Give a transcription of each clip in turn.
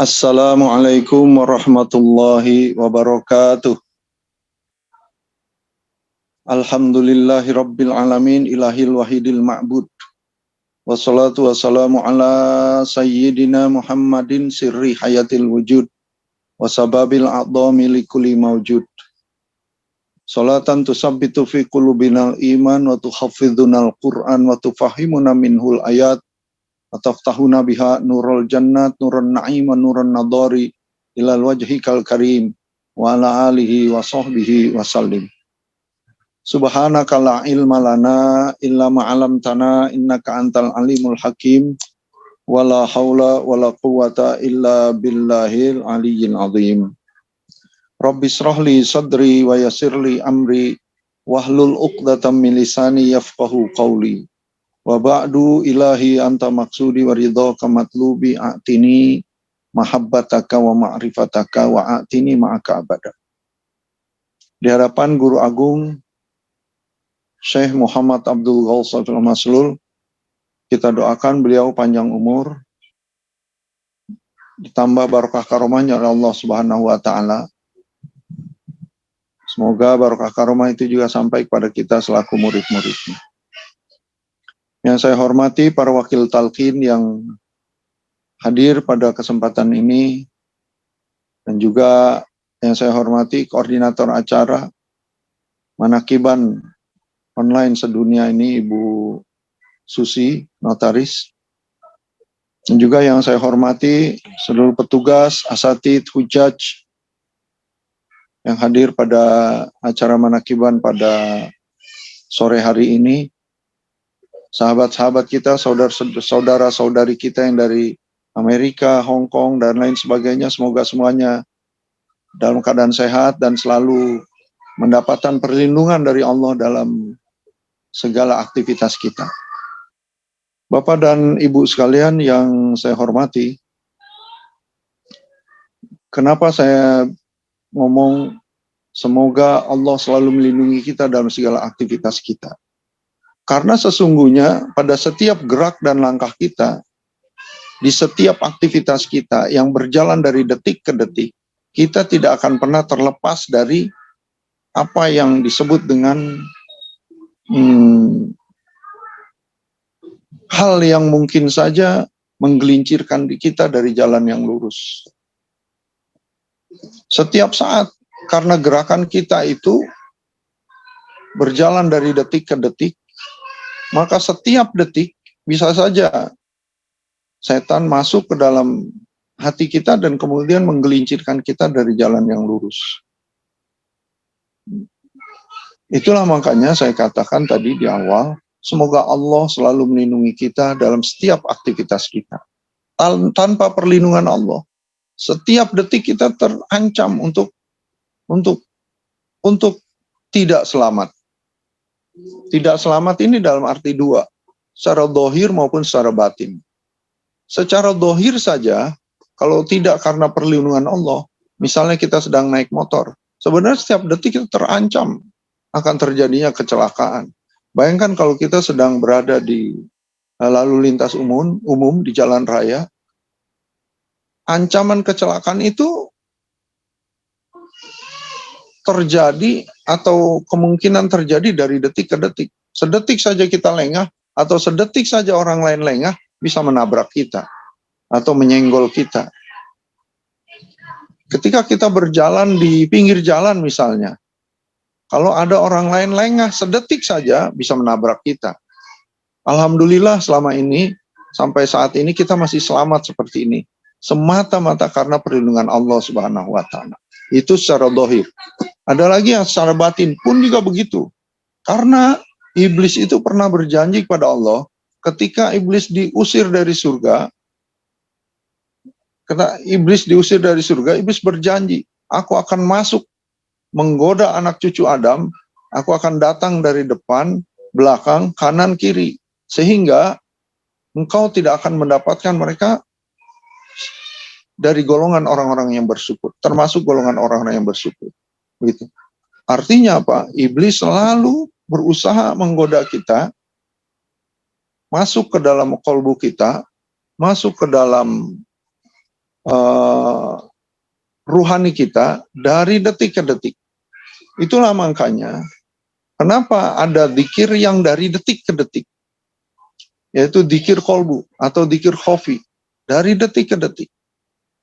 Assalamualaikum warahmatullahi wabarakatuh. Alhamdulillahi rabbil alamin ilahil wahidil ma'bud. Wassalatu wassalamu ala sayyidina Muhammadin sirri hayatil wujud. Wasababil a'dhami likulli mawjud. Salatan tusabbitu fi qulubinal iman wa tuhaffidhunal Qur'an wa tufahimuna minhul ayat. Wa taftahuna biha nurul jannat, nurun na'im, nurun nadari ilal wajhikal karim. Wa ala alihi wa sahbihi wa sallim. Subhanaka la ilma lana illa ma'alamtana innaka antal alimul hakim. Wa la hawla wa la quwata illa billahil aliyyil azim. Rabbi srahli sadri wa yasirli amri wahlul uqdatam min lisani yafqahu qawli. Wa ba'du ilahi anta maksudi wa ridhaka matlubi a'tini mahabbataka wa ma'rifataka wa a'tini ma'aka abada. Di hadapan Guru Agung Syekh Muhammad Abdul Ghaus Al-Maslul, kita doakan beliau panjang umur, ditambah barakah karomahnya oleh Allah Subhanahu wa taala. Semoga barakah karomah itu juga sampai kepada kita selaku murid-muridnya. Yang saya hormati para wakil talqin yang hadir pada kesempatan ini, dan juga yang saya hormati koordinator acara Manakiban online sedunia ini, Ibu Susi, notaris. Dan juga yang saya hormati seluruh petugas, asatidz, hujaj yang hadir pada acara Manakiban pada sore hari ini. Sahabat-sahabat kita, saudara-saudari kita yang dari Amerika, Hong Kong, dan lain sebagainya, semoga semuanya dalam keadaan sehat dan selalu mendapatkan perlindungan dari Allah dalam segala aktivitas kita. Bapak dan Ibu sekalian yang saya hormati, kenapa saya ngomong semoga Allah selalu melindungi kita dalam segala aktivitas kita? Karena sesungguhnya pada setiap gerak dan langkah kita, di setiap aktivitas kita yang berjalan dari detik ke detik, kita tidak akan pernah terlepas dari apa yang disebut dengan hal yang mungkin saja menggelincirkan kita dari jalan yang lurus. Setiap saat, karena gerakan kita itu berjalan dari detik ke detik, maka setiap detik bisa saja setan masuk ke dalam hati kita dan kemudian menggelincirkan kita dari jalan yang lurus. Itulah makanya saya katakan tadi di awal, semoga Allah selalu melindungi kita dalam setiap aktivitas kita. Tanpa perlindungan Allah, setiap detik kita terancam untuk tidak selamat. Tidak selamat ini dalam arti dua, secara dohir maupun secara batin. Secara dohir saja, kalau tidak karena perlindungan Allah, misalnya kita sedang naik motor, sebenarnya setiap detik kita terancam akan terjadinya kecelakaan. Bayangkan kalau kita sedang berada di lalu lintas umum di jalan raya, ancaman kecelakaan itu terjadi atau kemungkinan terjadi dari detik ke detik. Sedetik saja kita lengah atau sedetik saja orang lain lengah bisa menabrak kita atau menyenggol kita. Ketika kita berjalan di pinggir jalan misalnya, kalau ada orang lain lengah sedetik saja bisa menabrak kita. Alhamdulillah selama ini, sampai saat ini kita masih selamat seperti ini. Semata-mata karena perlindungan Allah Subhanahu wa taala. Itu secara dohir. Ada lagi yang secara batin pun juga begitu. Karena iblis itu pernah berjanji kepada Allah, ketika iblis diusir dari surga, iblis berjanji, aku akan masuk menggoda anak cucu Adam, aku akan datang dari depan, belakang, kanan, kiri. Sehingga engkau tidak akan mendapatkan mereka dari golongan orang-orang yang bersyukur, termasuk golongan orang-orang yang bersyukur. Begitu. Artinya apa? Iblis selalu berusaha menggoda kita, masuk ke dalam kolbu kita, masuk ke dalam uh, ruhani kita dari detik ke detik. Itulah makanya kenapa ada zikir yang dari detik ke detik, yaitu zikir kolbu atau zikir khofi, dari detik ke detik.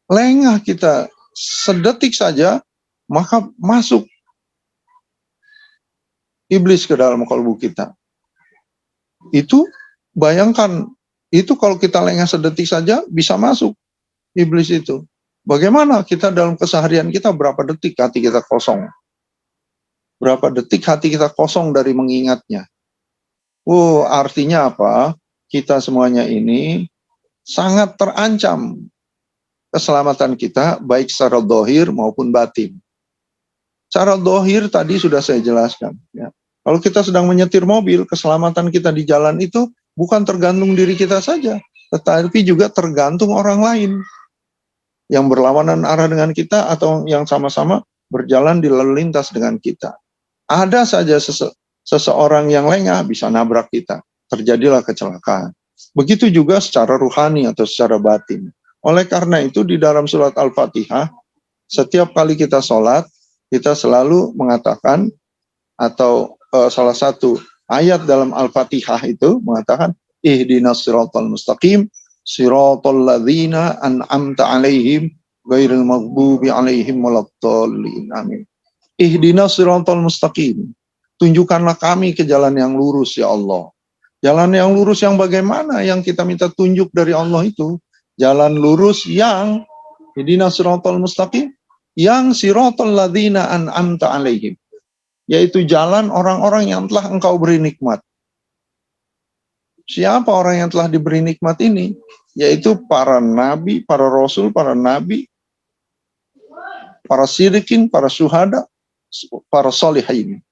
Lengah kita sedetik saja, maka masuk iblis ke dalam kolbu kita. Itu bayangkan, itu kalau kita lengah sedetik saja bisa masuk iblis itu. Bagaimana kita dalam keseharian kita, berapa detik hati kita kosong? Berapa detik hati kita kosong dari mengingatnya? Artinya apa? Kita semuanya ini sangat terancam keselamatan kita, baik secara dohir maupun batin. Secara dohir tadi sudah saya jelaskan. Ya. Kalau kita sedang menyetir mobil, keselamatan kita di jalan itu bukan tergantung diri kita saja, tetapi juga tergantung orang lain yang berlawanan arah dengan kita atau yang sama-sama berjalan di lalu lintas dengan kita. Ada saja seseorang yang lengah bisa nabrak kita, terjadilah kecelakaan. Begitu juga secara ruhani atau secara batin. Oleh karena itu di dalam surat Al-Fatihah, setiap kali kita sholat, kita selalu mengatakan, atau salah satu ayat dalam Al-Fatihah itu mengatakan, ihdinas siratal mustaqim, siratal ladzina an'amta alaihim, ghairil maghdubi alaihim waladdallin. Amin. Ihdinas siratal mustaqim. Tunjukkanlah kami ke jalan yang lurus, ya Allah. Jalan yang lurus yang bagaimana yang kita minta tunjuk dari Allah itu? Jalan lurus yang ihdinas siratal mustaqim, yang siratal ladzina an'amta alaihim. Yaitu jalan orang-orang yang telah engkau beri nikmat. Siapa orang yang telah diberi nikmat ini? Yaitu para nabi, para rasul, para nabi, para siddiqin, para syuhada, para solihin.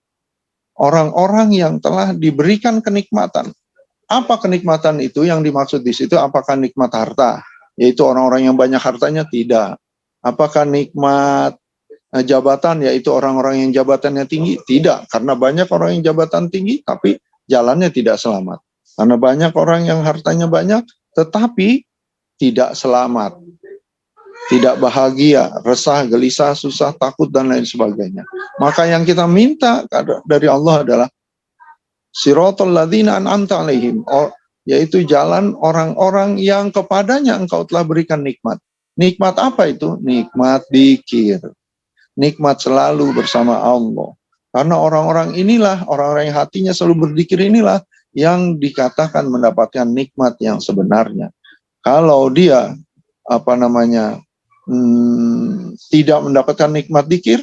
Orang-orang yang telah diberikan kenikmatan. Apa kenikmatan itu? Yang dimaksud di situ apakah nikmat harta? Yaitu orang-orang yang banyak hartanya? Tidak. Apakah nikmat jabatan? Yaitu orang-orang yang jabatannya tinggi? Tidak. Karena banyak orang yang jabatan tinggi tapi jalannya tidak selamat. Karena banyak orang yang hartanya banyak tetapi tidak selamat. Tidak bahagia, resah, gelisah, susah, takut, dan lain sebagainya. Maka yang kita minta dari Allah adalah siratal ladzina an'amta alaihim, yaitu jalan orang-orang yang kepadanya engkau telah berikan nikmat. Nikmat apa itu? Nikmat dzikir. Nikmat selalu bersama Allah. Karena orang-orang inilah, orang-orang yang hatinya selalu berzikir inilah yang dikatakan mendapatkan nikmat yang sebenarnya. Kalau dia tidak mendapatkan nikmat dzikir,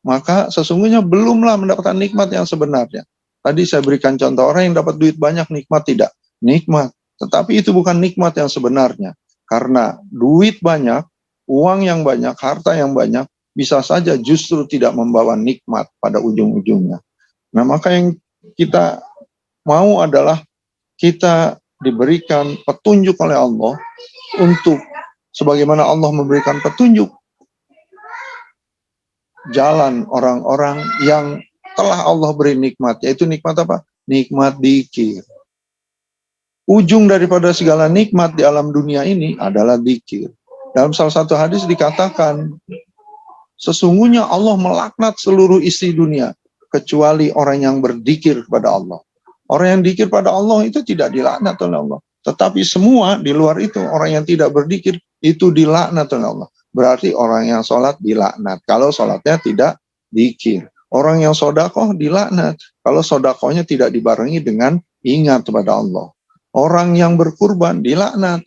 maka sesungguhnya belumlah mendapatkan nikmat yang sebenarnya. Tadi saya berikan contoh orang yang dapat duit banyak, nikmat tidak? Nikmat. Tetapi itu bukan nikmat yang sebenarnya. Karena duit banyak, uang yang banyak, harta yang banyak, bisa saja justru tidak membawa nikmat pada ujung-ujungnya. Nah, maka yang kita mau adalah kita diberikan petunjuk oleh Allah untuk sebagaimana Allah memberikan petunjuk jalan orang-orang yang telah Allah beri nikmat. Yaitu nikmat apa? Nikmat dzikir. Ujung daripada segala nikmat di alam dunia ini adalah dzikir. Dalam salah satu hadis dikatakan, sesungguhnya Allah melaknat seluruh isi dunia kecuali orang yang berzikir kepada Allah. Orang yang dzikir pada Allah itu tidak dilaknat oleh Allah. Tetapi semua di luar itu, orang yang tidak berzikir itu dilaknat oleh Allah. Berarti orang yang sholat dilaknat kalau sholatnya tidak dzikir. Orang yang sodakoh dilaknat kalau sodakohnya tidak dibarengi dengan ingat kepada Allah. Orang yang berkurban dilaknat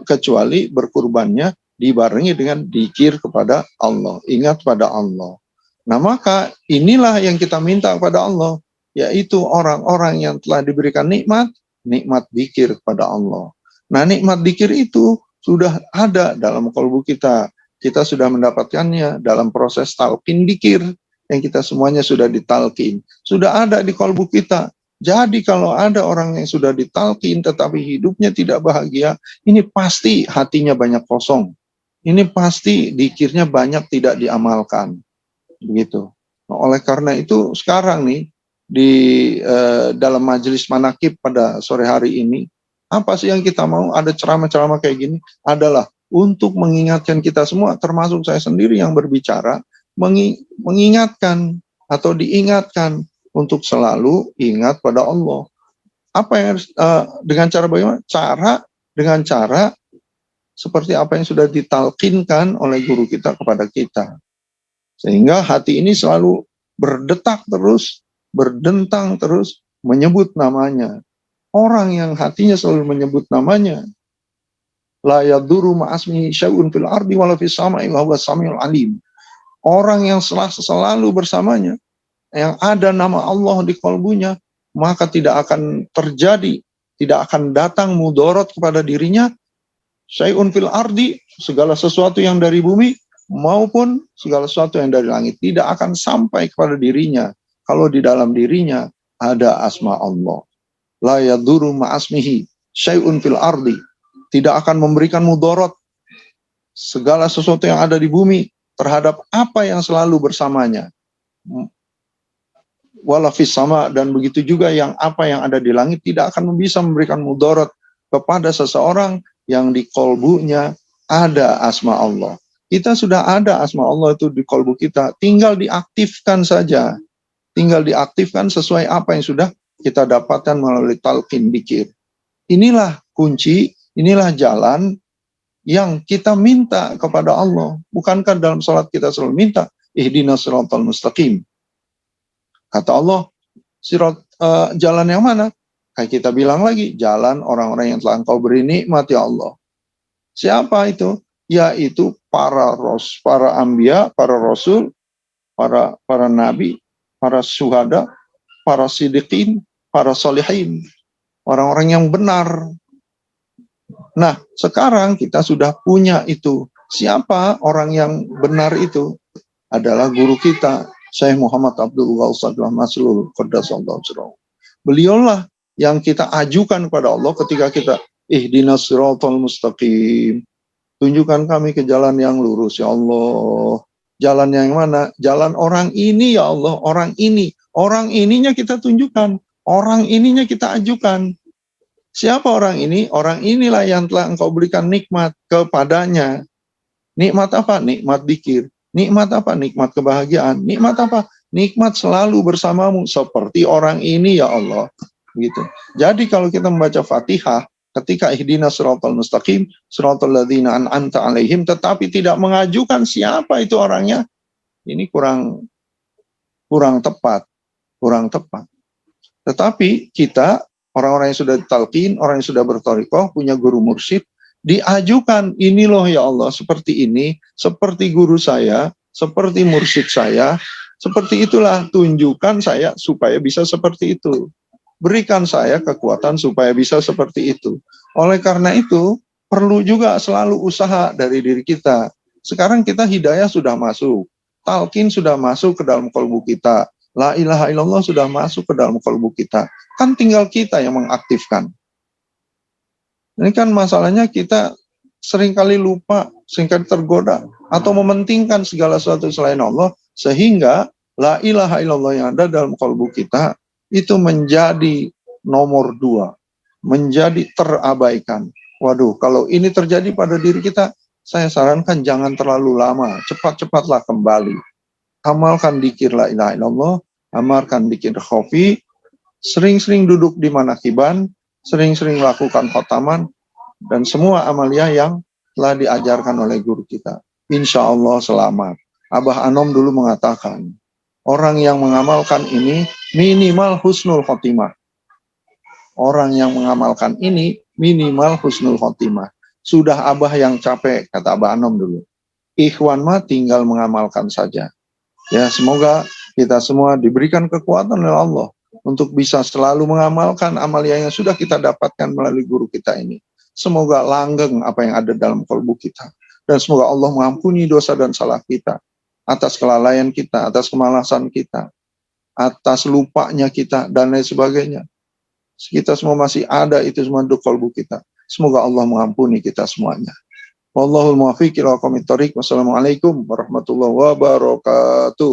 kecuali berkurbannya dibarengi dengan dzikir kepada Allah, ingat pada Allah. Nah, maka inilah yang kita minta kepada Allah, yaitu orang-orang yang telah diberikan nikmat dzikir kepada Allah. Nah, nikmat dzikir itu sudah ada dalam kalbu kita. Kita sudah mendapatkannya dalam proses talqin dzikir yang kita semuanya sudah ditalqin. Sudah ada di kalbu kita. Jadi kalau ada orang yang sudah ditalqin tetapi hidupnya tidak bahagia, ini pasti hatinya banyak kosong. Ini pasti dzikirnya banyak tidak diamalkan. Begitu. Nah, oleh karena itu sekarang nih di dalam majelis manakib pada sore hari ini, apa sih yang kita mau? Ada ceramah-ceramah kayak gini? Adalah untuk mengingatkan kita semua, termasuk saya sendiri yang berbicara, mengingatkan atau diingatkan untuk selalu ingat pada Allah. Apa yang harus dengan cara bagaimana? Dengan cara seperti apa yang sudah ditalkinkan oleh guru kita kepada kita. Sehingga hati ini selalu berdetak terus, berdentang terus, menyebut namanya. Orang yang hatinya selalu menyebut namanya, la yaduru ma'asmihi syai'un fil ardi wala fis sama'i wa huwas samiul alim. Orang yang selalu bersamanya, yang ada nama Allah di kalbunya, maka tidak akan terjadi, tidak akan datang mudorot kepada dirinya, syai'un fil ardi, segala sesuatu yang dari bumi, maupun segala sesuatu yang dari langit, tidak akan sampai kepada dirinya, kalau di dalam dirinya ada asma Allah. La yaduru ma'asmihi syai'un fil ardi, tidak akan memberikan mudorot segala sesuatu yang ada di bumi terhadap apa yang selalu bersamanya. Wala fis sama, dan begitu juga yang apa yang ada di langit tidak akan bisa memberikan mudorot kepada seseorang yang di kolbunya ada asma Allah. Kita sudah ada asma Allah itu di kolbu kita, tinggal diaktifkan saja. Tinggal diaktifkan sesuai apa yang sudah kita dapatkan melalui talqin dzikir. Inilah kunci, inilah jalan yang kita minta kepada Allah. Bukankah dalam salat kita selalu minta ihdinas siratal mustaqim? Kata Allah, jalan yang mana? Kayak kita bilang lagi, jalan orang-orang yang telah Engkau beri nikmat ya Allah. Siapa itu? Yaitu para anbiya, para rasul, para nabi, para syuhada, para siddiqin, para solihin, orang-orang yang benar. Nah, sekarang kita sudah punya itu. Siapa orang yang benar itu? Adalah guru kita, Syekh Muhammad Abdul Ghawsadullah Maslul Qaddasallahu sirrahu. Beliaulah yang kita ajukan kepada Allah ketika kita ihdinas siratal mustaqim. Tunjukkan kami ke jalan yang lurus ya Allah. Jalan yang mana? Jalan orang ini ya Allah, orang ini. Orang ininya kita tunjukkan, orang ininya kita ajukan. Siapa orang ini? Orang inilah yang telah Engkau berikan nikmat kepadanya. Nikmat apa? Nikmat dzikir. Nikmat apa? Nikmat kebahagiaan. Nikmat apa? Nikmat selalu bersamamu seperti orang ini ya Allah. Gitu. Jadi kalau kita membaca Fatihah, ketika ihdinas siratal mustaqim, siratal ladzina an'amta 'alaihim, tetapi tidak mengajukan siapa itu orangnya, ini kurang tepat, Tetapi kita, orang-orang yang sudah ditalqin, orang yang sudah berthariqah, punya guru mursyid, diajukan, ini loh ya Allah, seperti ini, seperti guru saya, seperti mursyid saya, seperti itulah, tunjukkan saya supaya bisa seperti itu. Berikan saya kekuatan supaya bisa seperti itu. Oleh karena itu, perlu juga selalu usaha dari diri kita. Sekarang kita hidayah sudah masuk, talqin sudah masuk ke dalam kalbu kita, la ilaha illallah sudah masuk ke dalam kalbu kita. Kan tinggal kita yang mengaktifkan. Ini kan masalahnya kita seringkali lupa, seringkali tergoda, atau mementingkan segala sesuatu selain Allah, sehingga la ilaha illallah yang ada dalam kalbu kita, itu menjadi nomor 2, menjadi terabaikan. Waduh, kalau ini terjadi pada diri kita, saya sarankan jangan terlalu lama, cepat-cepatlah kembali. Amalkan dzikir la ilaha illallah, amalkan dzikir khafi, sering-sering duduk di manakiban, sering-sering lakukan khotaman, dan semua amaliyah yang telah diajarkan oleh guru kita. Insya Allah selamat. Abah Anom dulu mengatakan, orang yang mengamalkan ini minimal husnul khotimah. Orang yang mengamalkan ini minimal husnul khotimah. Sudah Abah yang capek, kata Abah Anom dulu. Ikhwan mah tinggal mengamalkan saja. Ya, semoga kita semua diberikan kekuatan oleh Allah untuk bisa selalu mengamalkan amaliyah yang sudah kita dapatkan melalui guru kita ini. Semoga langgeng apa yang ada dalam kalbu kita. Dan semoga Allah mengampuni dosa dan salah kita. Atas kelalaian kita, atas kemalasan kita, atas lupanya kita, dan lain sebagainya. Kita semua masih ada itu semua di kalbu kita. Semoga Allah mengampuni kita semuanya. Wallahul muwaffiq ila aqwamit thoriq. Wassalamualaikum warahmatullahi wabarakatuh.